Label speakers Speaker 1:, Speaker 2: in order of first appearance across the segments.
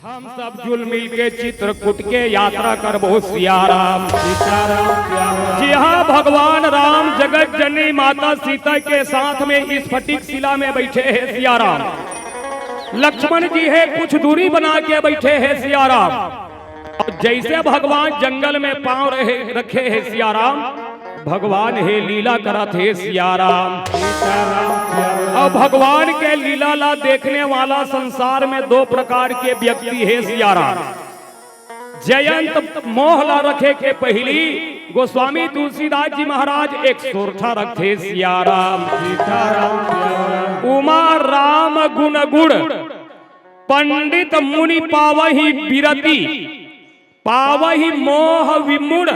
Speaker 1: हम सब जुल मिल के चित्रकूट के यात्रा करबो सियाराम। जी हाँ, भगवान राम जगत जननी माता सीता के साथ में इस फटिक शिला में बैठे हैं सियाराम। लक्ष्मण जी है कुछ दूरी बना के बैठे हैं सियाराम। और जैसे भगवान जंगल में पांव रखे हैं सियाराम, भगवान है लीला करत है सियाराम। और भगवान के लीला ला देखने वाला संसार में दो प्रकार के व्यक्ति है सियाराम। जयंत मोहला रखे के पहली गोस्वामी तुलसीदास जी महाराज एक सोरठा रखे सियाराम। उमा राम गुण गुण पंडित मुनि पावही बिरती, पावही मोह विमुड़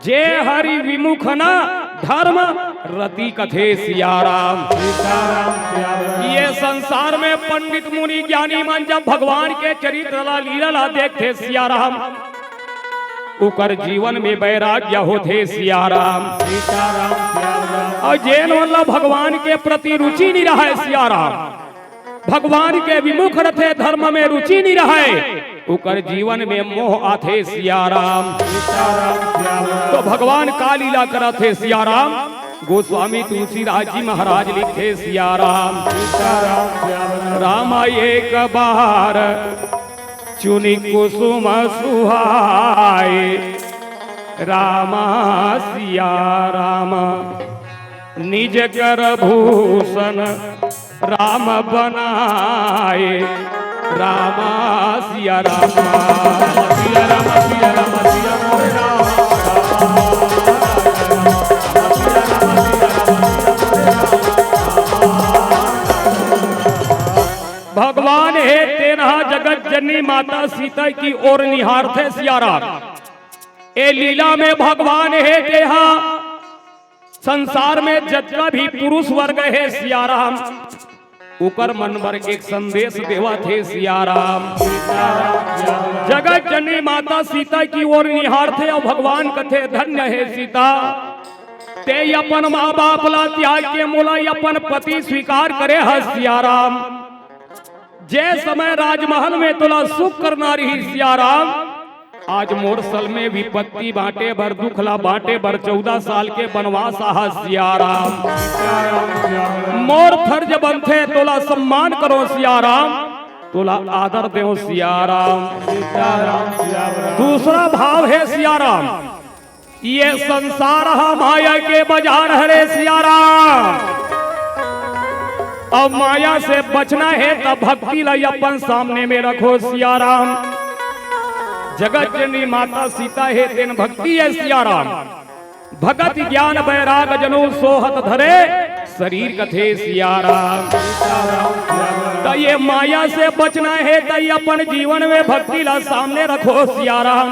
Speaker 1: जे हरि विमुख न धर्म रति कथे सियाराम। ये संसार में पंडित मुनि ज्ञानी मन जब भगवान के चरित्र ला लीला ला देखते सियाराम, उकर जीवन में वैराग्य होते सियाराम। और जैन वाला भगवान के प्रति रुचि नहीं रहा है सियाराम, भगवान के विमुख रथे धर्म में रुचि नहीं रहे, उकर जीवन में मोह आथे सियाराम। तो भगवान का लीला करथे सियाराम। गोस्वामी तुलसीदास जी महाराज लिखे सियाराम। राम एक बार चुनी कुसुम सुहाए, रामा सिया राम निज कर भूषण राम बनाए, रामा सिया रामा सिया राम सिया राम सिया राम। भगवान है तेरा जगत जननी माता सीता की ओर निहारते सियाराम। ए लीला में भगवान है तेहा संसार में जितना भी पुरुष वर्ग है सियाराम, उकर मन पर एक संदेश देवा थे सियाराम। जगत जननी माता सीता की ओर निहार थे और भगवान कथे धन्य है सीता, ते अपन माँ बाप ला त्याग के मोला अपन पति स्वीकार करे है सियाराम। जे समय राजमहल में तुला सुख करना रही सियाराम, आज मोरसल में विपत्ति बांटे भर दुखला बांटे भर 14 साल के वनवास आहा सियाराम। मोर फर्ज बनथे तोला सम्मान करो सियाराम, तोला आदर दो सियाराम। दूसरा भाव है सियाराम, ये संसार माया के बाजार हरे सियाराम। अब माया से बचना है तब भक्ति लाई अपन सामने में रखो सियाराम। जगत जननी माता सीता है तेन भक्ति है सियाराम। भगत ज्ञान बैराग जनो सोहत धरे, शरीर कथे सियाराम। तो ये माया से बचना है तो अपन जीवन में भक्ति ला सामने रखो सियाराम।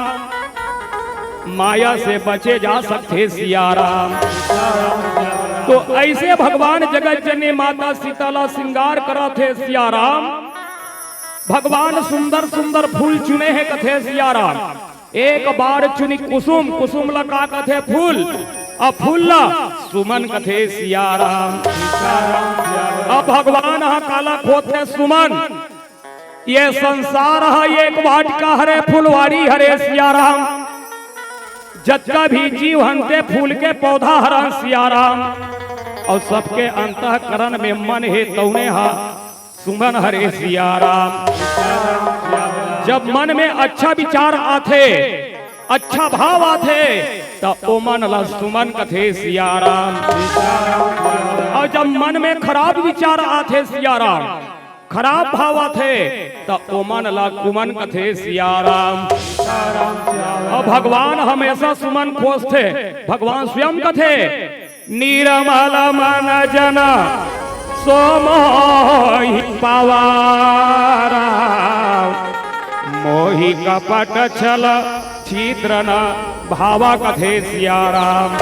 Speaker 1: माया से बचे जा सकते सियाराम। तो ऐसे भगवान जगत जननी माता सीता ला श्रृंगार करा थे सियाराम। भगवान सुंदर सुंदर फूल चुने हैं कथे सियाराम। एक बार चुनी कुसुम, कुसुम लगा कथे फूल, और फूल ला सुमन कथे सियाराम। अब भगवान हा काला खोते सुमन, ये संसार हा एक वाटिका हरे फुलवाड़ी हरे सियाराम। जत्का भी जीव हंते फूल के पौधा हरा सियाराम। और सबके अंतःकरण में मन है तौने हा सुमन हरे सियाराम। जब मन में अच्छा विचार आथे, अच्छा भाव आथे, तो ओ मन ला सुमन कथे सियाराम। और जब मन में खराब विचार आथे सियाराम, खराब भाव आथे, तो ओ मन ला कुमन कथे सियाराम। और भगवान हमेशा सुमन खोजते, भगवान स्वयं कथे निर्मल मन जना सो मोहि पावारा, मोहि कपट छल छिद्र न भावा कथे सियाराम।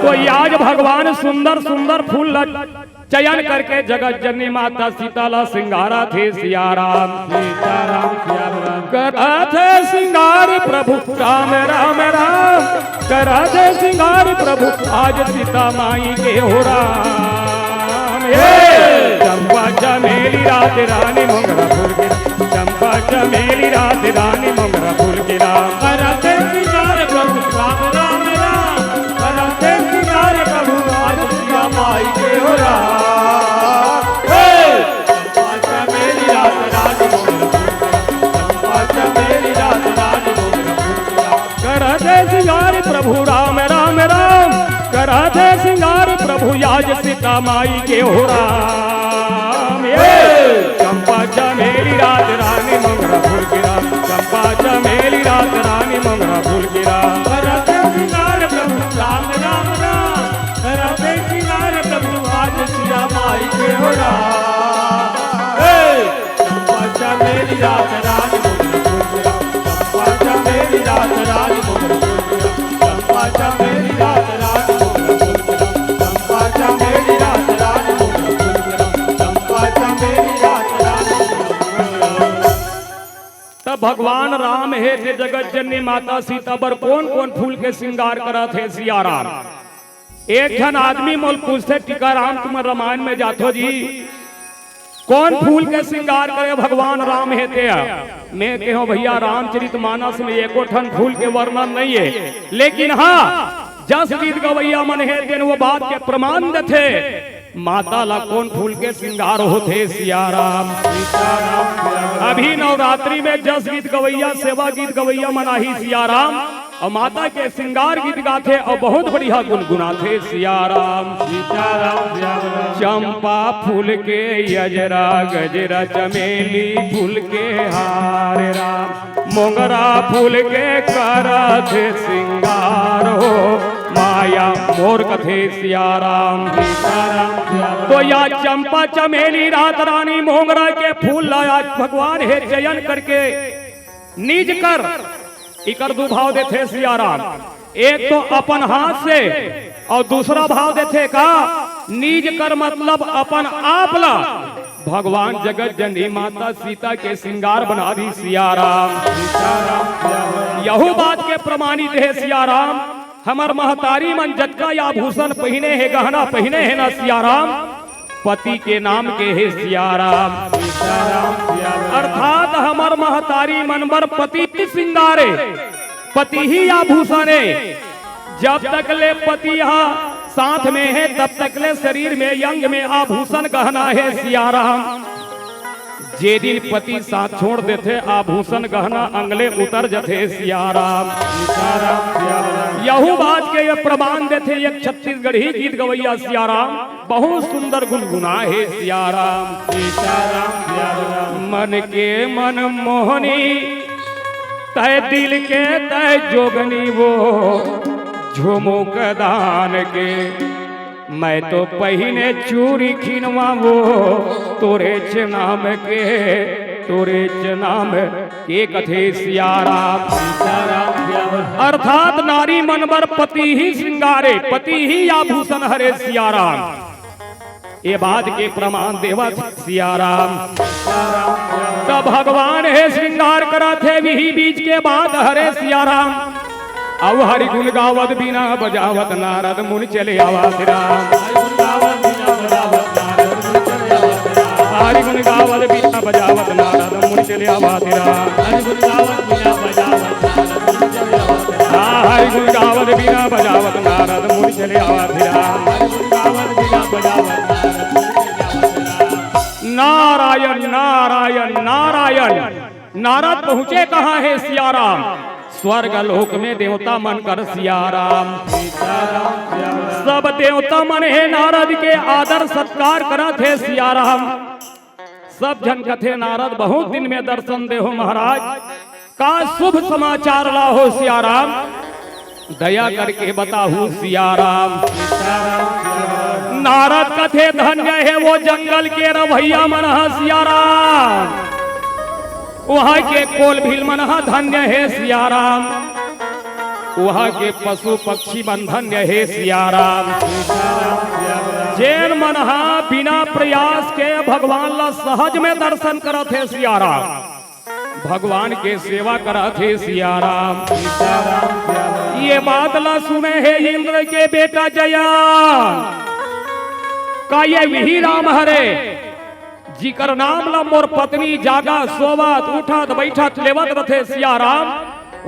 Speaker 1: तो आज भगवान सुंदर सुंदर फूल चयन करके जगत जननी माता सीता ला श्रृंगारा थे सियाराम। करथे श्रृंगार प्रभु राम राम राम, करथे श्रृंगार प्रभु आज सीता माई के हो राम। चंपा चमेली रात रानी मोगरा फूल के चंपा चमेली रात रानी मोगरा फूल के राम
Speaker 2: करते सिंगार प्रभु राम राम राम करते सिंगार प्रभु आज सिया माई के हो राम चंपा चमेली रात रानी मोगरा चंपा चमेली रात रानी मोगरा
Speaker 1: करते सिंगार प्रभु राम राम राम करते सिंगार प्रभु आज सीता माई के हो राम चंपा चमेली रात रानी मोगरा फूल के राम चंपा चमेली रात रानी मोगरा फूल के राम
Speaker 2: करते सिंगार प्रभु राम राम राम करते सिंगार प्रभु आज सिया माई के हो राम चंपा चमेली रात रानी मोगरा चंपा चमेली रात रानी मोगरा चंपा चमेली रात रानी चंपा चमेली रात रानी चंपा चमेली रात रानी।
Speaker 1: तब भगवान राम हे थे जगत जननी माता सीता पर कौन कौन फूल के श्रृंगार करा थे सिया राम। एक जन आदमी मोल पूछते टीका राम तुम रामायण में जातो जी कौन फूल के श्रृंगार करे भगवान राम हे थे। मैं कहो भैया रामचरित मानस में एको ठन फूल के वर्णन नहीं है, लेकिन हाँ जस गीत गवैया मन है दिन वो बात के प्रमाण थे। माता ला कौन फूल के श्रृंगार होते सिया राम। अभी नवरात्रि में जस गीत गवैया सेवा गीत गवैया मनाही सिया राम और माता के श्रृंगार गीत गाथे और बहुत बढ़िया गुनगुनाथे सिया राम। चंपा फूल के यजरा गजरा चमेली फूल के हार राम मोगरा फूल के करत श्रृंगार हो माया मोर कथे सिया राम। तो या चंपा चमेली रात रानी मोगरा के फूल लाया भगवान हे चयन करके निज कर इकर दो भाव देते सिया राम। एक तो अपन हाथ से और दूसरा भाव देते का निज कर मतलब अपन आप ला भगवान जगत जननी माता सीता के श्रृंगार बना दी सिया राम। यहू बात के प्रमाणित है सिया राम। हमर महतारी मन जटका या भूषण पहने है गहना पहने है ना सिया राम पति के नाम के है सिया राम। अर्थात हमर महतारी मनबर पति श्रृंगारे पति ही आभूषण है। जब तक ले पति यहाँ साथ में है तब तक ले शरीर में यंग में आभूषण गहना है सिया राम। जे दिन पति साथ छोड़ देते आभूषण गहना अंगले उतर जाते सिया राम। यहू बात के ये प्रमाण देते एक छत्तीसगढ़ी गीत गवैया सिया राम बहुत सुंदर गुनगुना है सिया राम। मन के मन मोहनी तय दिल के तय जोगनी वो झुमुक दान के मैं तो पहने चूरी खिनवा वो तोरे नाम के कथे सिया राम। अर्थात नारी मनबर पति ही श्रृंगारे पति ही आभूषण हरे सिया राम। ये बात के प्रमाण देवा सिया राम। तब भगवान है श्रृंगार करा थे विही बीज के बाद हरे सिया राम। अब हरि गुण गावत बिना बजावत नारद मुनि चले आवाज राम। हरि गुण गावत बिना बजावत नारद मुनि चले आवाज राम। हरि गुण गावत बिना बजावत नारद मुनि चले आवाज राम। नारायण नारायण नारायण। नारद पहुँचे कहाँ है सिया राम। स्वर्ग लोक में देवता मन कर सिया राम। सब देवता मन है नारद के आदर सत्कार करत है सिया राम। सब जन कथे नारद बहुत दिन में दर्शन दे हो महाराज का शुभ समाचार ला हो सिया राम। दया करके बताहू सिया राम। नारद कथे धन्य है वो जंगल के रवैया मन सिया राम। वहाँ के कोल भील मनहा धन्य है सिया राम। वहाँ के पशु पक्षी मन धन्य है सिया राम। जैन मनहा बिना प्रयास के भगवान ला सहज में दर्शन करत है सिया राम। भगवान के सेवा करत है सिया राम। ये बात ला सुने है इंद्र के बेटा जया का ये वही राम हरे जिकर नाम ला मोर पत्नी जागा सोवत उठत बैठत लेवत रथे सिया राम,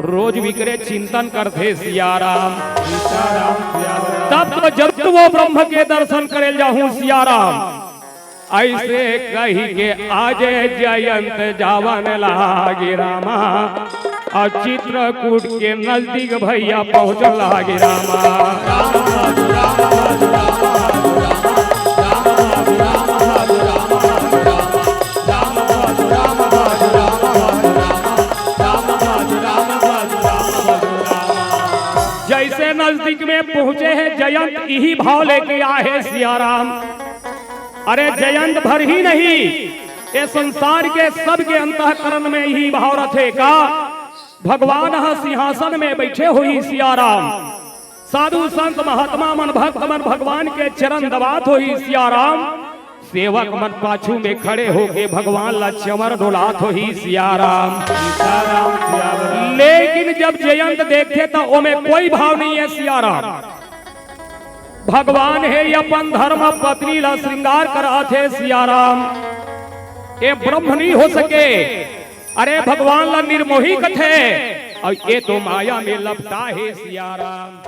Speaker 1: रोज विकरे चिंतन करते सिया राम। तब तो जब वो ब्रह्म के दर्शन करे जाहूं सिया राम, ऐसे कही के आज जयंत जावन लागे रामा, और चित्रकूट के नजदीक भैया पहुंच लागे रामा। जैसे नजदीक में पहुंचे हैं जयंत यही भाव लेके आए सिया राम, अरे जयंत भर ही नहीं ये संसार के सबके अंतःकरण में यही भाव रथे का, भगवान सिंहासन में बैठे हुई सिया राम, साधु संत महात्मा मन भक्त मन भगवान के चरण दबात हुई सिया राम, सेवक मन पाछू में खड़े होके भगवान ला चमर डोलात हुई सिया राम। लेकिन जब जयंत देखे तो ओमे कोई भाव नहीं है सिया राम, भगवान है अपन धर्म पत्नी ला श्रृंगार करा थे सिया राम, ये ब्रह्म नहीं हो सके, अरे भगवान ला निर्मोही कथे और ये तो माया में लपटा है सिया राम।